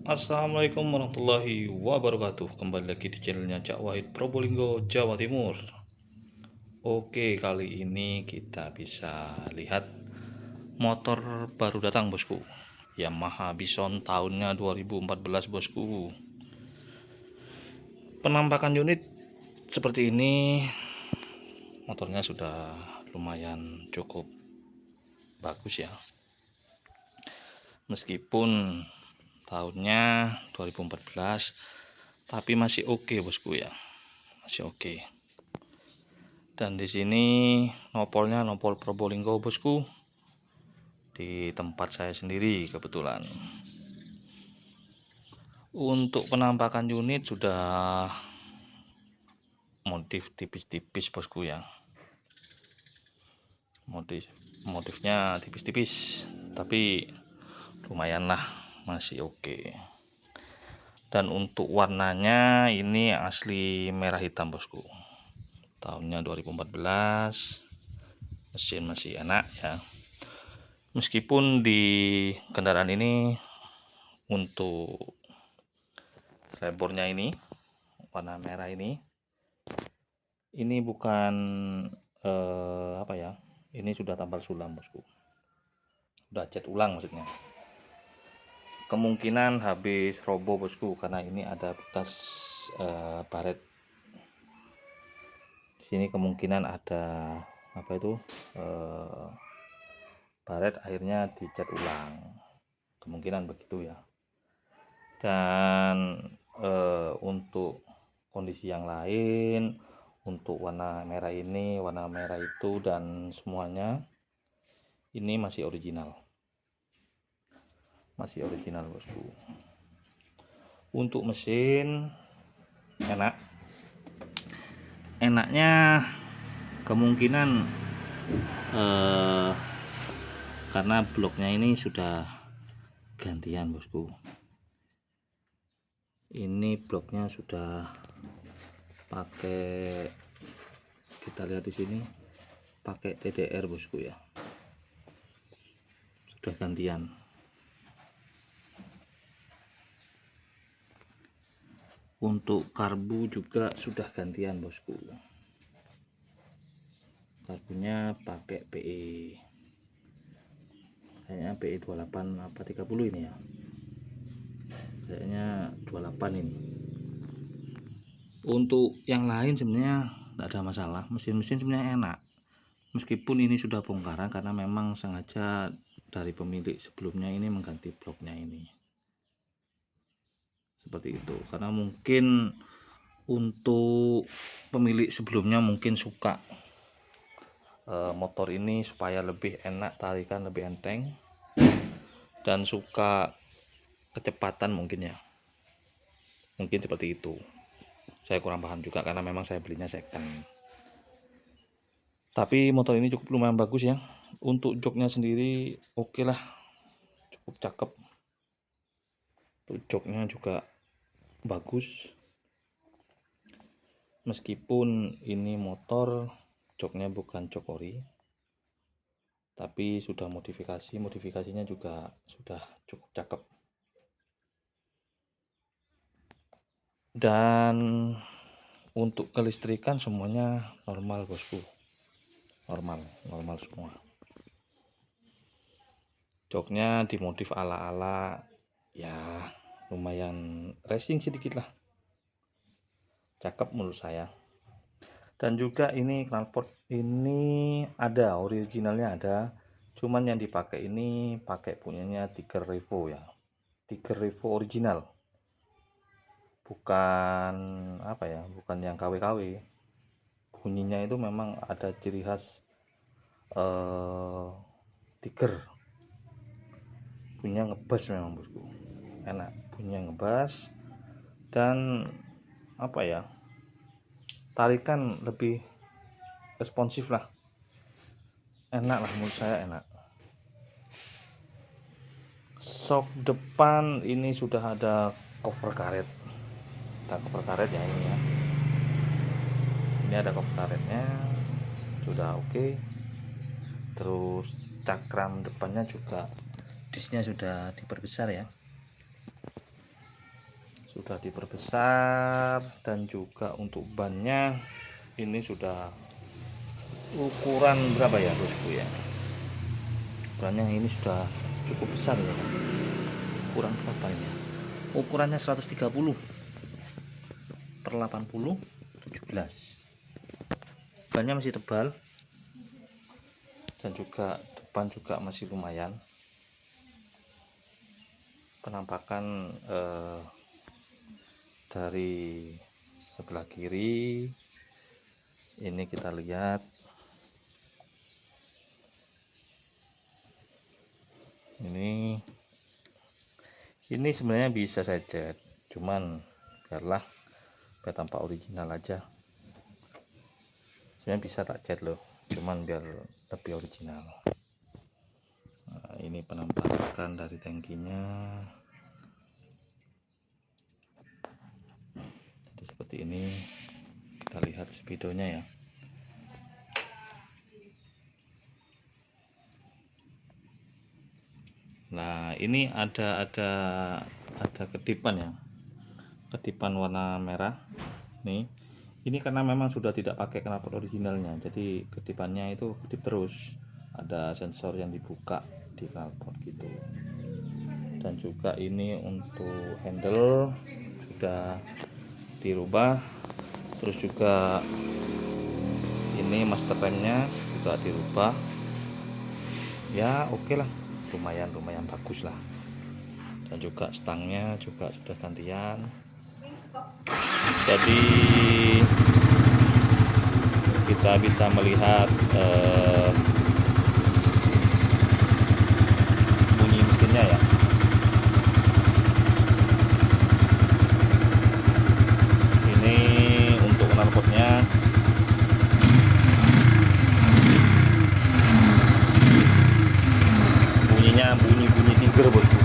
Assalamualaikum warahmatullahi wabarakatuh. Kembali lagi di channelnya Cak Wahid Probolinggo, Jawa Timur. Oke, kali ini kita bisa lihat motor baru datang, bosku. Yamaha Bison tahunnya 2014, bosku. Penampakan unit seperti ini. Motornya sudah lumayan cukup bagus ya. Meskipun tahunnya 2014, tapi masih oke, bosku ya. Masih oke. Dan di sini nopolnya nopol Probolinggo, bosku, di tempat saya sendiri kebetulan. Untuk penampakan unit sudah motif tipis-tipis, bosku ya. Motifnya tipis-tipis, tapi lumayan lah, masih oke. Dan untuk warnanya ini asli merah hitam, bosku. Tahunnya 2014, mesin masih enak ya. Meskipun di kendaraan ini untuk slebornya ini warna merah ini bukan apa ya, ini sudah tampal sulam, bosku, udah cat ulang maksudnya. Kemungkinan habis roboh, bosku, karena ini ada bekas baret di sini. Kemungkinan ada apa itu baret, akhirnya dicat ulang, kemungkinan begitu ya. Dan untuk kondisi yang lain, untuk warna merah ini, warna merah itu, dan semuanya ini masih original, bosku. Untuk mesin enaknya kemungkinan karena bloknya ini sudah gantian, bosku. Ini bloknya sudah pakai, kita lihat di sini, pakai TDR, bosku ya, sudah gantian. Untuk karbu juga sudah gantian, bosku. Karbunya pakai PE, kayaknya PE 28 apa 30 ini ya, kayaknya 28 ini. Untuk yang lain sebenarnya tidak ada masalah, mesin-mesin sebenarnya enak. Meskipun ini sudah bongkaran karena memang sengaja dari pemilik sebelumnya ini mengganti bloknya ini, seperti itu. Karena mungkin untuk pemilik sebelumnya mungkin suka motor ini supaya lebih enak, tarikan lebih enteng, dan suka kecepatan mungkin ya, mungkin seperti itu. Saya kurang paham juga karena memang saya belinya second. Tapi motor ini cukup lumayan bagus ya. Untuk joknya sendiri oke lah, cukup cakep. Untuk joknya juga bagus. Meskipun ini motor joknya bukan jok ori, tapi sudah modifikasinya juga sudah cukup cakep. Dan untuk kelistrikan semuanya normal, bosku, normal semua. Joknya dimodif ala-ala ya, lumayan racing sedikit lah, cakep menurut saya. Dan juga ini knalpot ini ada originalnya, ada, cuman yang dipakai ini pakai punyanya Tiger Revo ya, Tiger Revo original, bukan apa ya, bukan yang KW-KW. Bunyinya itu memang ada ciri khas Tiger, bunyinya ngebas memang, bosku, enak, bunyinya ngebas. Dan apa ya, tarikan lebih responsif lah, enak lah, menurut saya enak. Sok depan ini sudah ada cover karet, ya ini ya, ini ada cover karetnya, sudah oke. Terus cakram depannya juga, disnya sudah diperbesar ya, sudah diperbesar, dan juga untuk bannya ini sudah ukuran berapa ya bosku ya, ukurannya ini sudah cukup besar ya. Ukuran berapa ini, ukurannya 130 per 80 17. Bannya masih tebal, dan juga depan juga masih lumayan. Penampakan dari sebelah kiri ini kita lihat, ini sebenarnya bisa saya cat, cuman biar tampak original aja. Sebenarnya bisa tak cat loh, cuman biar lebih original. Nah, ini penampakan dari tangkinya. Jadi seperti ini, kita lihat speedonya ya. Nah, ini ada kedipan ya, kedipan warna merah nih. Ini karena memang sudah tidak pakai knalpot originalnya, jadi kedipannya itu kedip terus. Ada sensor yang dibuka di knalpot gitu. Dan juga ini untuk handle sudah dirubah, terus juga ini master remnya juga dirubah ya. Oke lah, lumayan bagus lah. Dan juga stangnya juga sudah gantian, jadi kita bisa melihat bunyi mesinnya ya. Ini untuk knalpotnya bunyinya bunyi tiger bosku.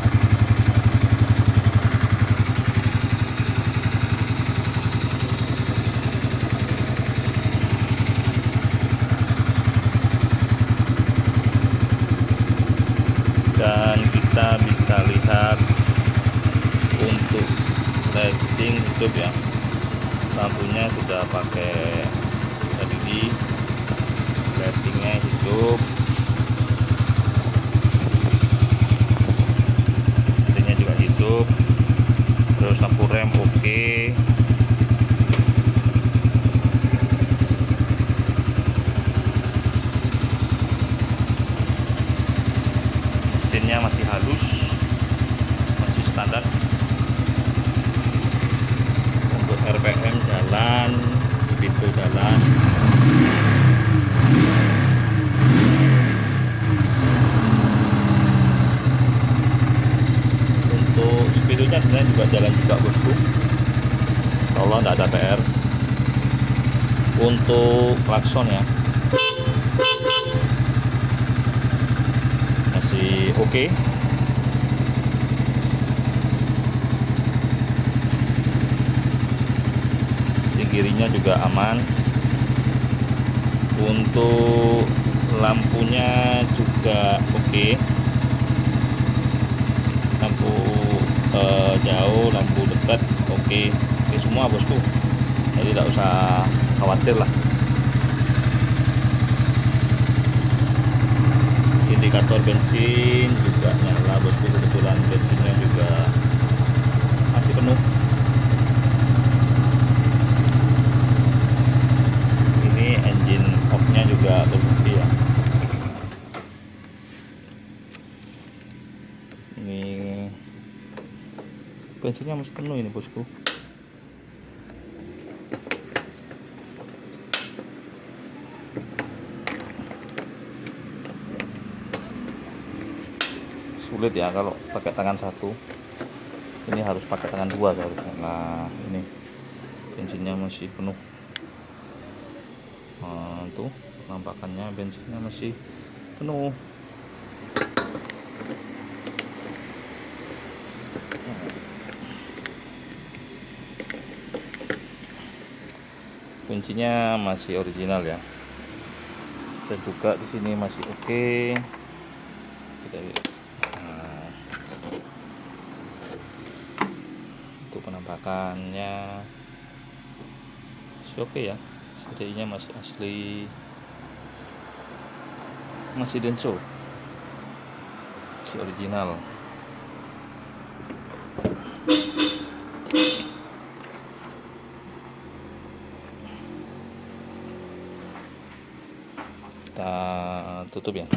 Dan kita bisa lihat untuk lighting hidup ya, lampunya sudah pakai LED, lightingnya hidup, lightingnya juga hidup, terus lampu rem oke. Mesinnya masih halus, masih standar. Untuk RPM jalan, speedo jalan. Untuk speedonya sebenarnya juga jalan juga bosku, insyaallah tidak ada PR. Untuk klakson ya masih oke. Di kirinya juga aman. Untuk lampunya juga oke. Lampu jauh, lampu dekat oke semua bosku, jadi tidak usah khawatir lah. Indikator bensin juga nyala bosku, kebetulan bensinnya juga masih penuh. Ini engine off nya juga berfungsi ya. Ini bensinnya masih penuh ini bosku. Sulit ya kalau pakai tangan satu, ini harus pakai tangan dua seharusnya. Nah, ini bensinnya masih penuh. Tuh penampakannya bensinnya masih penuh. Kuncinya masih original ya, dan juga di sini masih oke. Kita lihat. Untuk penampakannya oke ya, CDI nya masih asli, masih Denso, masih original. Kita tutup ya,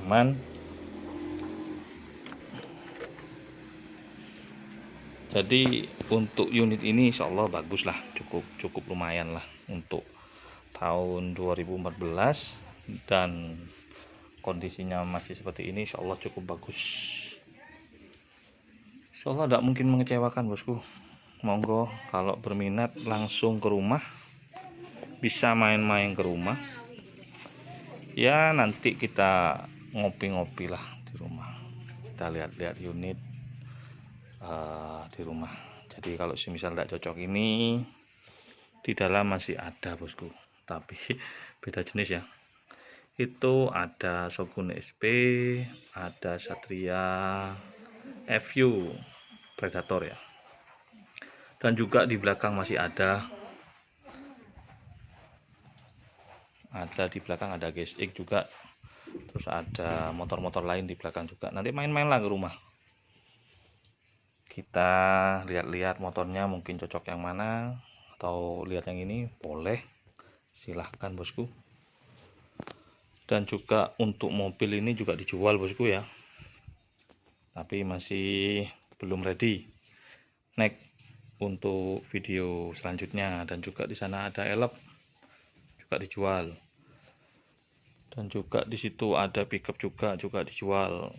aman. Jadi untuk unit ini insya Allah bagus lah, cukup lumayan lah untuk tahun 2014, dan kondisinya masih seperti ini insya Allah cukup bagus. Insya Allah tidak mungkin mengecewakan bosku. Monggo kalau berminat langsung ke rumah, bisa main-main ke rumah ya, nanti kita ngopi-ngopi lah di rumah, kita lihat-lihat unit di rumah. Jadi kalau semisal tidak cocok ini, di dalam masih ada bosku, tapi beda jenis ya. Itu ada Shogun SP, ada Satria FU Predator ya, dan juga di belakang masih ada di belakang ada GSX juga, terus ada motor-motor lain di belakang juga. Nanti main-main lah ke rumah, kita lihat-lihat motornya mungkin cocok yang mana, atau lihat yang ini boleh, silahkan bosku. Dan juga untuk mobil ini juga dijual bosku ya, tapi masih belum ready. Next untuk video selanjutnya. Dan juga di sana ada elep juga dijual, dan juga di situ ada pickup juga dijual.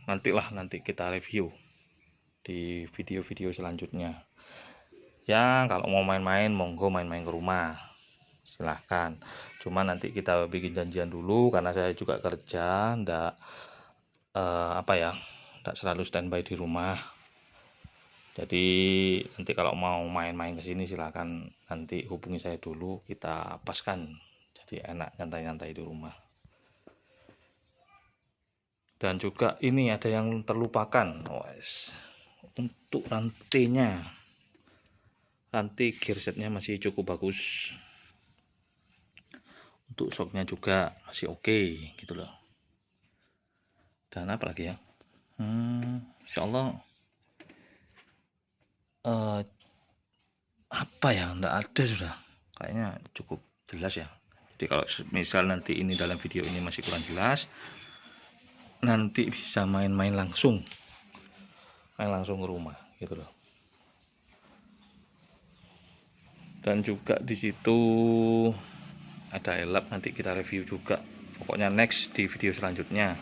Nanti kita review di video-video selanjutnya ya. Kalau mau main-main monggo main-main ke rumah, silahkan. Cuma nanti kita bikin janjian dulu, karena saya juga kerja, ndak ndak selalu standby di rumah. Jadi nanti kalau mau main-main ke sini silahkan nanti hubungi saya dulu, kita paskan jadi enak nyantai-nyantai di rumah. Dan juga ini ada yang terlupakan, untuk rantainya, rantai gearsetnya masih cukup bagus, untuk shocknya juga masih oke gitu loh. Dan apa lagi ya, insya Allah apa ya, enggak ada, sudah kayaknya cukup jelas ya. Jadi kalau misal nanti ini dalam video ini masih kurang jelas, nanti bisa main-main langsung ke rumah gitu loh. Dan juga di situ ada elep, nanti kita review juga, pokoknya next di video selanjutnya.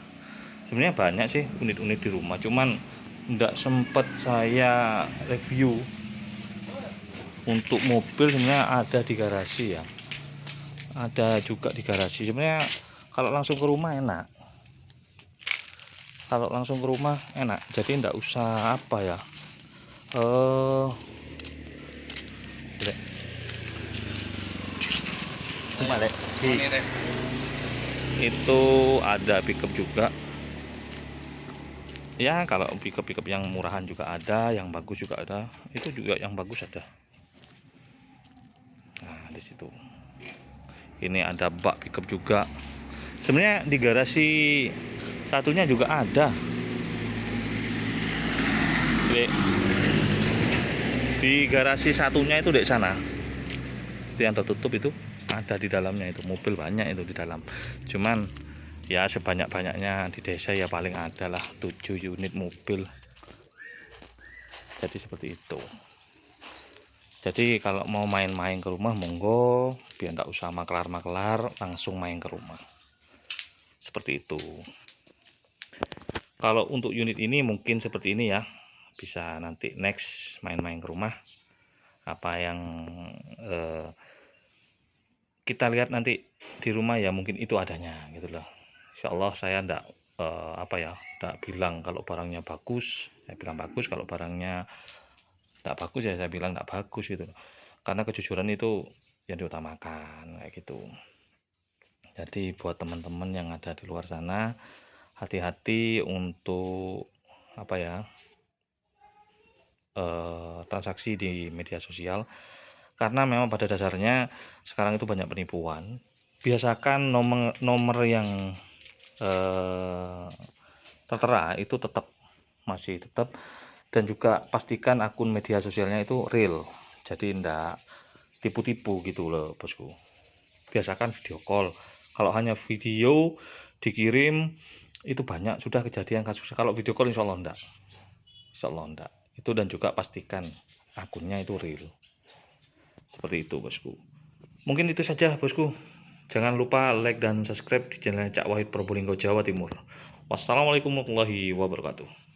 Sebenarnya banyak sih unit-unit di rumah, cuman enggak sempet saya review. Untuk mobil sebenarnya ada di garasi ya, ada juga di garasi. Sebenarnya kalau langsung ke rumah enak, jadi enggak usah apa ya, itu ada pickup juga ya. Kalau pickup yang murahan juga ada, yang bagus juga ada, itu juga yang bagus ada. Nah di situ ini ada bak pickup juga. Sebenarnya di garasi satunya juga ada, di garasi satunya itu di sana, itu yang tertutup itu ada di dalamnya, itu mobil banyak itu di dalam. Cuman ya sebanyak-banyaknya di desa ya paling ada lah 7 unit mobil, jadi seperti itu. Jadi kalau mau main-main ke rumah monggo, biar enggak usah maklar-maklar, langsung main ke rumah, seperti itu. Kalau untuk unit ini mungkin seperti ini ya, bisa nanti next main-main ke rumah, apa yang kita lihat nanti di rumah ya, mungkin itu adanya gitu loh. Insya Allah saya enggak enggak bilang kalau barangnya bagus, saya bilang bagus. Kalau barangnya enggak bagus ya saya bilang enggak bagus gitu loh. Karena kejujuran itu yang diutamakan kayak gitu. Jadi buat teman-teman yang ada di luar sana, hati-hati untuk apa ya, transaksi di media sosial, karena memang pada dasarnya sekarang itu banyak penipuan. Biasakan nomor yang tertera itu masih tetap, dan juga pastikan akun media sosialnya itu real, jadi ndak tipu-tipu gitu loh bosku. Biasakan video call, kalau hanya video dikirim itu banyak sudah kejadian kasus. Kalau video call insya Allah ndak itu, dan juga pastikan akunnya itu real, seperti itu bosku. Mungkin itu saja bosku, jangan lupa like dan subscribe di channel Cak Wahid Probolinggo Jawa Timur. Wassalamualaikum warahmatullahi wabarakatuh.